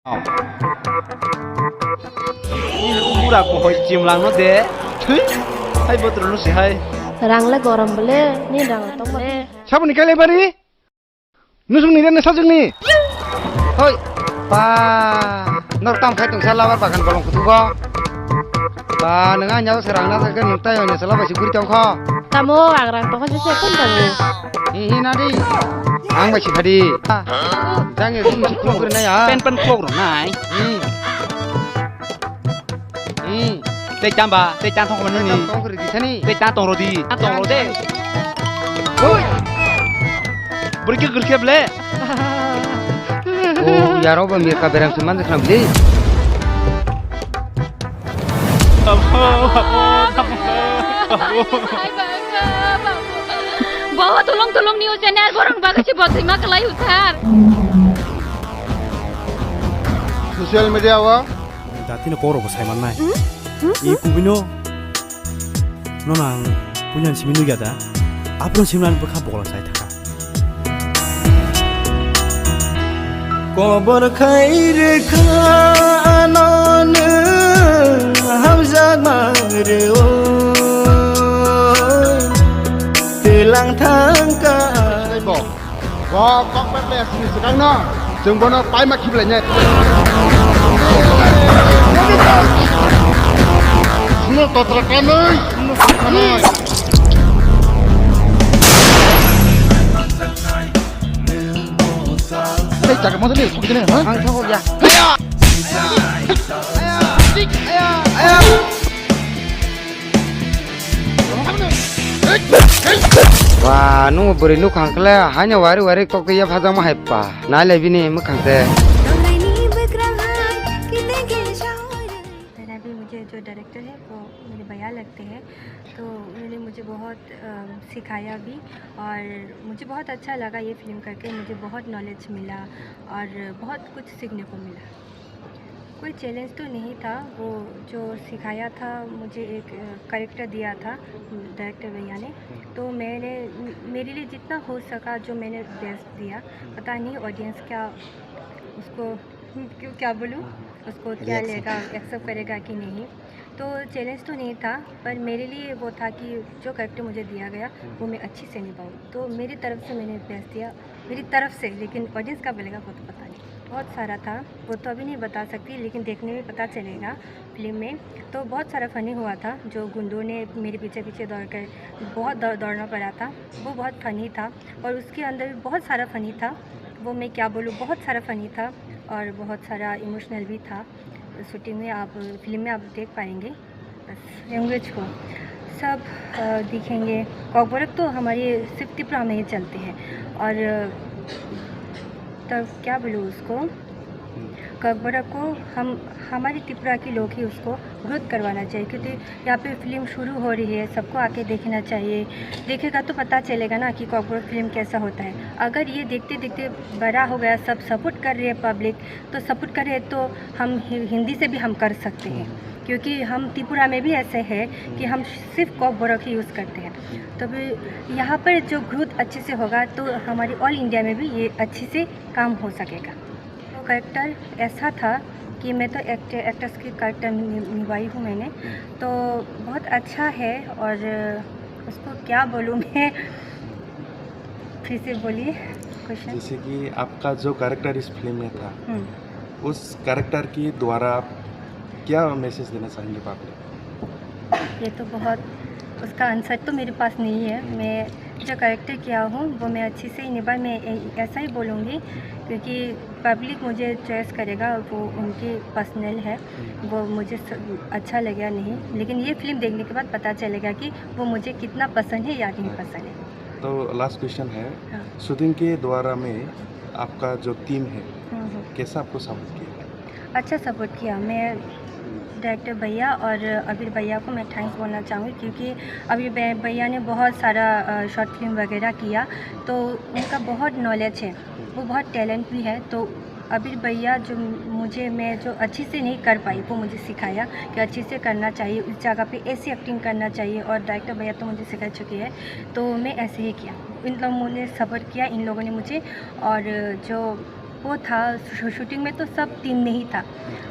Burak ko hoy chim lang no de. Thui. Hai botol no si hai. Rangla gorom bele, ni rang tong bele. Siapa nih kalian bari? Nusung nih dan sajung nih. Hoi, pa, nortam kai tung salah bakan kolong kutuko. Pa, nengan nyawa serang nasa kan nukta yang salah basi kuri tongko. Tamo rang tong kasi sekon tangi. Ini nadi, ang basi kadi. Jangan sum si kurung kuri naya. Pen pen kok ro nai. Te chamba, te chan thong man ni. Tong kuri di sini. Te chan tong ro di. Tong ro de. Hoi. Beri ke gel ke ble. Oh, yaro ba mir ka berang suman de beli. Bawa tolong news channel borong bagus sih buat terima kelai utar. Sosial media wa. Dati na koro bosai man nai. I kubino nonang punya siminu gada. Apron simnan berkah bola saya taka. Kobar khair khanon hamzat magre o telang thangka. Bo. Wa kok pepe sini sekarang no. Jeung bono pai ma khib nya. Semua totrakan euy. Semua Hey, jaga motor ni, pergi sini, ha? Ang sokok ya. Ayo. Wah, nunggu beri nu kangkle, hanya wari kok ya phajang mah hepa. Na lebi ni mukangte. अभी मुझे जो director है वो मेरे भैया लगते हैं, तो उन्होंने मुझे बहुत सिखाया भी और मुझे बहुत अच्छा लगा ये फिल्म करके। मुझे बहुत नॉलेज मिला और बहुत कुछ सीखने को मिला। कोई चैलेंज तो नहीं था, वो जो सिखाया था मुझे एक कैरेक्टर दिया था डायरेक्टर भैया ने, तो मैंने मेरे लिए जितना हो सका जो मैंने बेस्ट दिया। पता नहीं ऑडियंस क्या उसको क्या बोलूँ, उसको क्या लेगा, एक्सेप्ट करेगा कि नहीं। तो चैलेंज तो नहीं था, पर मेरे लिए वो था कि जो कैरेक्टर मुझे दिया गया वो मैं अच्छी से निभाऊँ। तो मेरी तरफ से मैंने बेस्ट दिया, मेरी तरफ से। लेकिन ऑडियंस का बोलेगा वो तो पता नहीं। बहुत सारा था, वो तो अभी नहीं बता सकती, लेकिन देखने में पता चलेगा फिल्म में। तो बहुत सारा फ़नी हुआ था, जो गुंडों ने मेरे पीछे पीछे दौड़ कर बहुत दौड़ना पड़ा था, वो बहुत फ़नी था। और उसके अंदर भी बहुत सारा फ़नी था, वो मैं क्या बोलूँ, बहुत सारा फ़नी था और बहुत सारा इमोशनल भी था। शूटिंग में आप फिल्म में आप देख पाएंगे। बस लैंग्वेज को सब दिखेंगे। कॉकबरक तो हमारी सिर्फ त्रिपुरा में ही चलते हैं, और तब क्या बोलूँ उसको, कॉकबरक को हमारी त्रिपुरा के लोग ही उसको ग्रोथ करवाना चाहिए, क्योंकि यहाँ पे फिल्म शुरू हो रही है, सबको आके देखना चाहिए। देखेगा तो पता चलेगा ना कि कॉकबरक फिल्म कैसा होता है। अगर ये देखते देखते बड़ा हो गया, सब सपोर्ट कर रहे हैं, पब्लिक तो सपोर्ट कर रहे हैं, तो हम हिंदी से भी हम कर सकते हैं, क्योंकि हम त्रिपुरा में भी ऐसे है कि हम सिर्फ कॉकबरक ही यूज़ करते हैं। तो फिर यहाँ पर जो ग्रोथ अच्छे से होगा तो हमारी ऑल इंडिया में भी ये अच्छे से काम हो सकेगा। तो कैरेक्टर ऐसा था कि मैं तो एक्ट्रेस की कैरेक्टर निभाई हूँ मैंने, तो बहुत अच्छा है। और उसको क्या बोलूँ मैं, फिर से बोलिए क्वेश्चन। जैसे कि आपका जो कैरेक्टर इस फिल्म में था, उस कैरेक्टर के द्वारा आप क्या मैसेज देना चाहेंगे पब्लिक? ये तो बहुत, उसका आंसर तो मेरे पास नहीं है। मैं जो कैरेक्टर किया हूँ वो मैं अच्छी से ही निभा, मैं ऐसा ही बोलूँगी, क्योंकि पब्लिक मुझे चॉइस करेगा, वो उनकी पर्सनल है, वो मुझे अच्छा लगा नहीं, लेकिन ये फिल्म देखने के बाद पता चलेगा कि वो मुझे कितना पसंद है या नहीं पसंद है। तो लास्ट क्वेश्चन है, हाँ। शूटिंग के द्वारा में आपका जो टीम है कैसा आपको सपोर्ट किया? अच्छा सपोर्ट किया। मैं डायरेक्टर भैया और अबीर भैया को मैं थैंक्स बोलना चाहूँगी, क्योंकि अबीर भैया ने बहुत सारा शॉर्ट फिल्म वगैरह किया, तो उनका बहुत नॉलेज है, वो बहुत टैलेंट भी है। तो अबीर भैया जो मैं जो अच्छी से नहीं कर पाई, वो मुझे सिखाया कि अच्छी से करना चाहिए, उस जगह पे ऐसी एक्टिंग करना चाहिए। और डायरेक्टर भैया तो मुझे सिखा चुके हैं, तो मैं ऐसे ही किया। इन लोगों ने सपोर्ट किया, इन लोगों ने मुझे। और जो वो था शूटिंग में तो सब टीम नहीं था।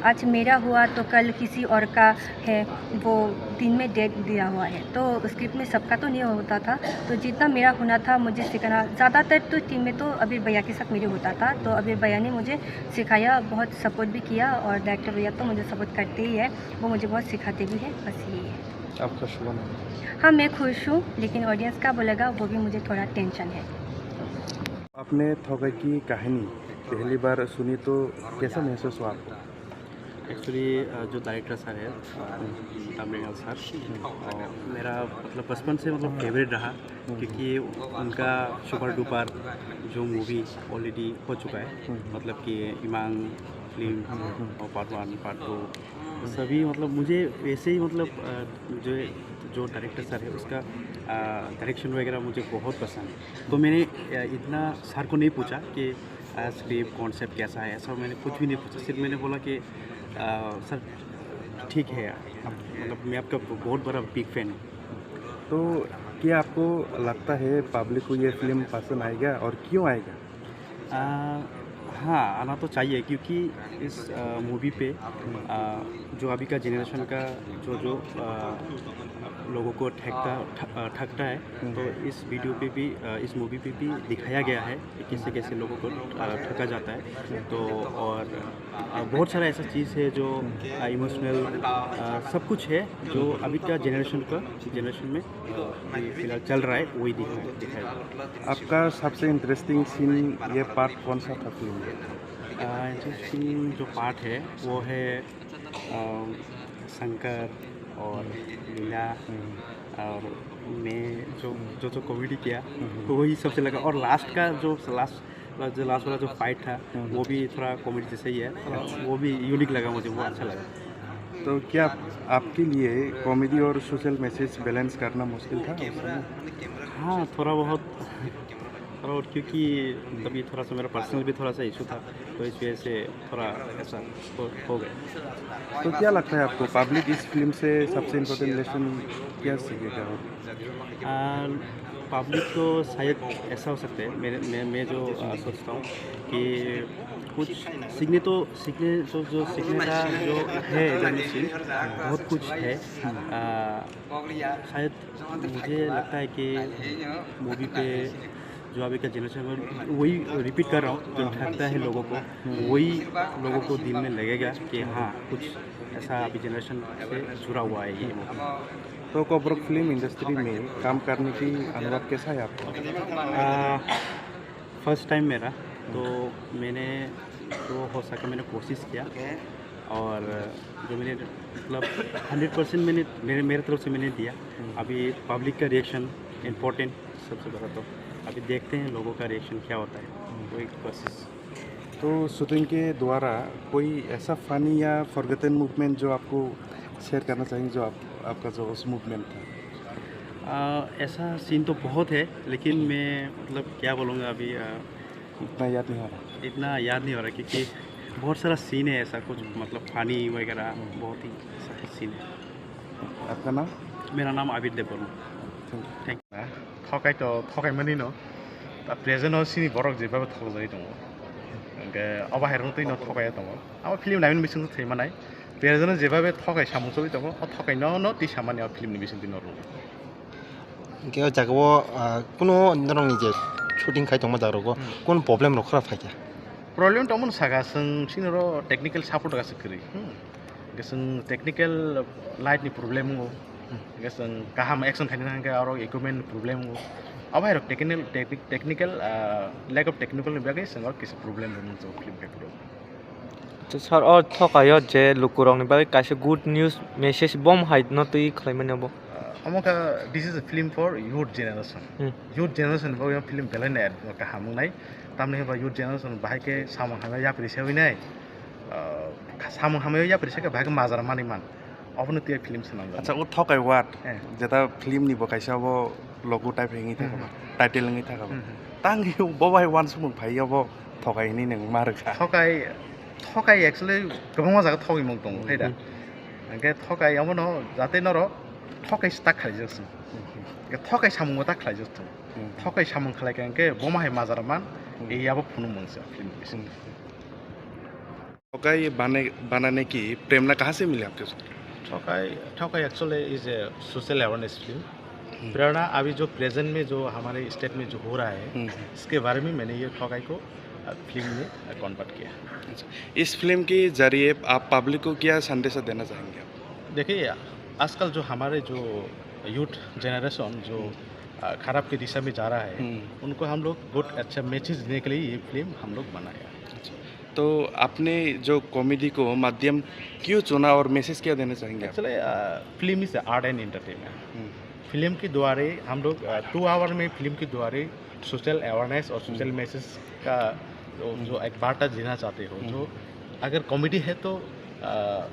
आज मेरा हुआ तो कल किसी और का है, वो दिन में डेट दिया हुआ है, तो स्क्रिप्ट में सबका तो नहीं होता था। तो जितना मेरा होना था मुझे सिखाना, ज़्यादातर तो टीम में तो अबीर भैया के साथ मेरे होता था, तो अबीर भैया ने मुझे सिखाया, बहुत सपोर्ट भी किया, और डायरेक्टर भैया तो मुझे सपोर्ट करते ही है, वो मुझे बहुत सिखाते भी हैं। बस यही है। आपका शुभ नाम? हाँ, मैं खुश हूँ, लेकिन ऑडियंस का बोलेगा वो भी मुझे थोड़ा टेंशन है। आपने थोकै की कहानी पहली बार सुनी तो कैसा महसूस हुआ आपको? एक्चुअली जो डायरेक्टर सर है तामरेगल सर, मेरा मतलब बचपन से मतलब फेवरेट रहा, क्योंकि उनका सुपर डुपर जो मूवी ऑलरेडी हो चुका है, मतलब कि इमांग फिल्म और पार्ट 1 पार्ट 2 सभी, मतलब मुझे वैसे ही मतलब जो डायरेक्टर सर है उसका डायरेक्शन वगैरह मुझे बहुत पसंद है। तो मैंने इतना सर को नहीं पूछा कि स्क्रिप्ट कॉन्सेप्ट कैसा है, ऐसा मैंने कुछ भी नहीं पूछा। सिर्फ मैंने बोला कि सर ठीक है, मतलब मैं आपका बहुत बड़ा बिग फैन हूँ। तो क्या आपको लगता है पब्लिक को ये फिल्म पसंद आएगा और क्यों आएगा? हाँ, आना तो चाहिए, क्योंकि इस मूवी पे जो अभी का जनरेशन का जो लोगों को ठगता है, तो इस वीडियो पे भी, इस मूवी पे भी दिखाया गया है कि कैसे कैसे लोगों को ठगा जाता है। तो और बहुत सारा ऐसा चीज़ है जो इमोशनल सब कुछ है जो अभी का जनरेशन में फिलहाल चल रहा है, वही दिखाया। आपका सबसे इंटरेस्टिंग सीन ये पार्ट कौन सा था फिल्म में? इंटरेस्टिंग जो पार्ट है वो है शंकर और लीला, और मैं जो कॉमेडी किया तो वही सबसे लगा। और लास्ट वाला जो फाइट था वो भी थोड़ा कॉमेडी जैसे ही है, वो भी यूनिक लगा मुझे, वो अच्छा लगा। तो क्या आपके लिए कॉमेडी और सोशल मैसेज बैलेंस करना मुश्किल था? हाँ, थोड़ा बहुत, क्योंकि तभी थोड़ा सा मेरा पर्सनल भी थोड़ा सा इशू था, तो इस वजह से थोड़ा ऐसा हो गया। तो क्या लगता है आपको पब्लिक इस फिल्म से सबसे इम्पोर्टेंट लेसन क्या सीखेगा? पब्लिक को शायद ऐसा हो सकता है, मैं जो सोचता हूँ कि कुछ सीखने का जो है जनरेशन बहुत कुछ है। शायद मुझे लगता है कि मूवी पे जो अभी का जनरेशन, वही रिपीट कर रहा हूँ, जो ठगता है लोगों को, वही लोगों को दिल में लगेगा कि हाँ कुछ ऐसा अभी जनरेशन से जुड़ा हुआ है ये मूवी। तो कोबरा फिल्म इंडस्ट्री में काम करने की अनुभव कैसा है आपको? फर्स्ट टाइम मेरा, तो मैंने जो हो सका मैंने कोशिश किया, और जो मैंने मतलब 100% मैंने मेरे तरफ से मैंने दिया। अभी पब्लिक का रिएक्शन इम्पोर्टेंट सबसे बड़ा, तो अभी देखते हैं लोगों का रिएक्शन क्या होता है, वो एक कोशिश। तो शूटिंग के द्वारा कोई ऐसा फनी या फॉरगेटन मूवमेंट जो आपको शेयर करना चाहेंगे, जो आपका जो उस मूवमेंट था? ऐसा सीन तो बहुत है, लेकिन मैं मतलब क्या बोलूँगा अभी इतना याद नहीं आ रहा, क्योंकि बहुत सारा सीन है ऐसा कुछ, मतलब फनी वगैरह बहुत ही ऐसा सीन है। आपका नाम? मेरा नाम आबिर देवबर्मा। Thank you. थगायमोननि न' दा प्रेजेन्टआव सिनि बरक जेबाबो थगायजानाय दङ अबाहेरनो तैनो थगाया दङ आमा फिल्म नायनो बिसंग थैमानाय प्रेजेन्टआव जेबाबो थगाय सामुसोबि दङ थगायनो न ति सामानिया फिल्मनि बिसंग दिन रो के जागो कुनो नरंनि जे शूटिं खाय दङ दारगो कोन प्रॉब्लम रखरा फाइया प्रॉब्लम तमन सागासं सिनरो टेक्निकल सपोर्ट गासो करि गेसं टेक्निकल लाइटनि प्रॉब्लम हो गेसं गाहाम एक्शन खायनो थांगे आरो इक्विपमेंट प्रॉब्लम हो अब है टेक्निकल लैक ऑफ टेक्निकल बागै संग किस प्रॉब्लम दं जो फिल्म पेपर तो सर और थकायो जे लुकुरंनि बागै कासे गुड न्यूज मेसेज बम हाइड न तै खलायमानबो अमका this is a film for youth generation बो फिल्म बेलायनाय का हामुनाय तामने बा यूथ जनरेशन बाहाय के सामन हामे या परिसेविनाय सामन हामे या परिसे के बाहाय माजार मानिमान अपने ते फिल्म सनांग अच्छा वो थकाय वाट जेता फिल्म नि बकाइसाबो लोगो टाइप हेंगी थाखा टाइटल हेंगी थाखा तांगि बबाय वान्स मुं फाइयाबो थकायनि नों मारखा थकाय एक्चुअली गोबां जागा थगै मुं दं फायदा के थकाय यामो न जाते नरो थकाय स्टाक खायजोसो के थकाय सामुंगो ता खायजोसो थकाय सामुं खालायके बमाय माजारमान एयाबो फुनु मोनसे फिल्म ठोकाई बनाने की प्रेरणा कहाँ से मिली आपके? Thokai actually is a social awareness film. प्रेरणा अभी जो प्रेजेंट में जो हमारे स्टेट में जो हो रहा है इसके बारे में मैंने ये ठोकाई को फिल्म में कन्वर्ट किया। इस फिल्म के जरिए आप पब्लिक को क्या संदेश देना चाहेंगे आप? देखिए आजकल जो हमारे जो यूथ जनरेशन जो खराब की दिशा में जा रहा है उनको हम लोग गुड अच्छा मैसेज देने के लिए ये फिल्म हम लोग बनाया। तो आपने जो कॉमेडी को माध्यम क्यों चुना और मैसेज क्या देना चाहेंगे? Actually film is art and entertainment. Film के द्वारा हम लोग 2 आवर में फिल्म के द्वारा सोशल अवेयरनेस और सोशल मैसेज का जो एक वार्ता देना चाहते हो। जो अगर कॉमेडी है तो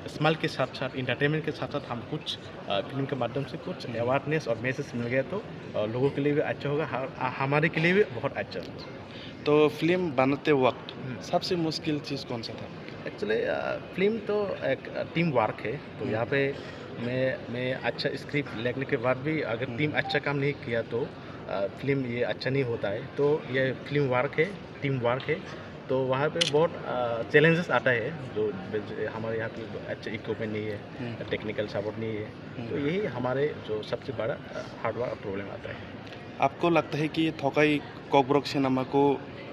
स्माइल के साथ साथ इंटरटेनमेंट के साथ साथ हम कुछ फिल्म के माध्यम से कुछ अवेयरनेस और मैसेज मिल गया तो लोगों के लिए भी अच्छा होगा, हमारे के लिए भी बहुत अच्छा होगा। तो फिल्म बनाते वक्त सबसे मुश्किल चीज़ कौन सा था? एक्चुअली फिल्म तो एक टीम वर्क है। तो यहाँ पे मैं अच्छा स्क्रिप्ट लिखने के बाद भी अगर टीम अच्छा काम नहीं किया तो फिल्म ये अच्छा नहीं होता है। तो ये फिल्म वर्क है, टीम वर्क है। तो वहाँ पे बहुत चैलेंजेस आता है जो हमारे यहाँ पे अच्छा इक्विपमेंट नहीं है, टेक्निकल सपोर्ट नहीं है। तो यही हमारे जो सबसे बड़ा हार्डवर्क प्रॉब्लम आता है। आपको लगता है कि ठोकाई कॉकब्रोक सिनेमा को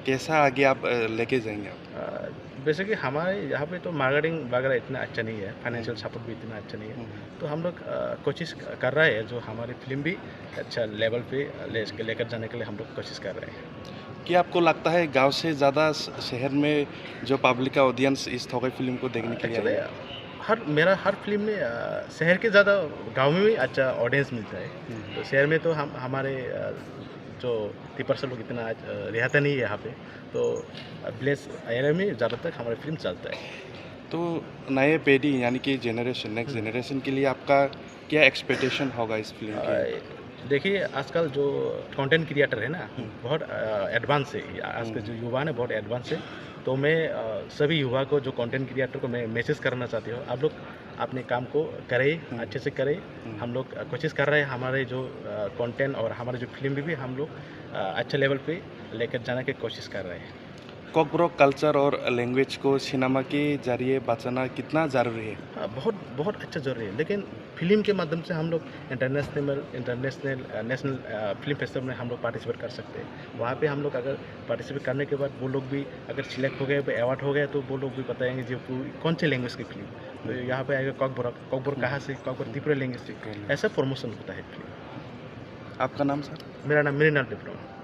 कैसा आगे आप लेके जाएंगे आप? बेसिकली हमारे यहाँ पे तो मार्केटिंग वगैरह इतना अच्छा नहीं है, फाइनेंशियल सपोर्ट भी इतना अच्छा नहीं है। तो हम लोग कोशिश कर रहे हैं जो हमारी फिल्म भी अच्छा लेवल पे लेकर जाने के लिए हम लोग कोशिश कर रहे हैं। क्या आपको लगता है गांव से ज़्यादा शहर में जो पब्लिक का ऑडियंस इस ठोकाई फिल्म को देखने के लिए आया? मेरा हर फिल्म में शहर के ज़्यादा गांव में भी अच्छा ऑडियंस मिलता है। तो शहर में तो हमारे जो 30% लोग इतना रहता नहीं है यहाँ पे। तो विलेज एरिया में ज़्यादातर हमारी फिल्म चलता है। तो नए पीढ़ी यानी कि जनरेशन नेक्स्ट जनरेशन के लिए आपका क्या एक्सपेक्टेशन होगा इस फिल्म के? देखिए आजकल जो कंटेंट क्रिएटर है ना बहुत एडवांस है। आज के जो युवा है बहुत एडवांस है। तो मैं सभी युवा को जो कंटेंट क्रिएटर को मैं मैसेज करना चाहती हूँ, आप लोग अपने काम को करें, अच्छे से करें। हम लोग कोशिश कर रहे हैं हमारे जो कंटेंट और हमारे जो फिल्म भी हम लोग अच्छे लेवल पे लेकर जाने की कोशिश कर रहे हैं। कॉकब्रोक कल्चर और लैंग्वेज को सिनेमा के जरिए बचाना कितना ज़रूरी है? बहुत अच्छा ज़रूरी है। लेकिन फिल्म के माध्यम से हम लोग इंटरनेशनल नेशनल फिल्म फेस्टिवल में हम लोग पार्टिसिपेट कर सकते हैं। वहाँ पे हम लोग अगर पार्टिसिपेट करने के बाद वो लोग भी अगर सिलेक्ट हो गए, अवार्ड हो गया तो वो लोग भी बताएंगे जो कौन से लैंग्वेज की फिल्म। तो यहाँ पे आएगा कॉकब्रोक कहाँ से, कॉकब्रोक त्रिपुरा लैंग्वेज से। ऐसा प्रमोशन होता है फिल्म। आपका नाम सर? मेरा नाम मृणाल डिप्लोमा।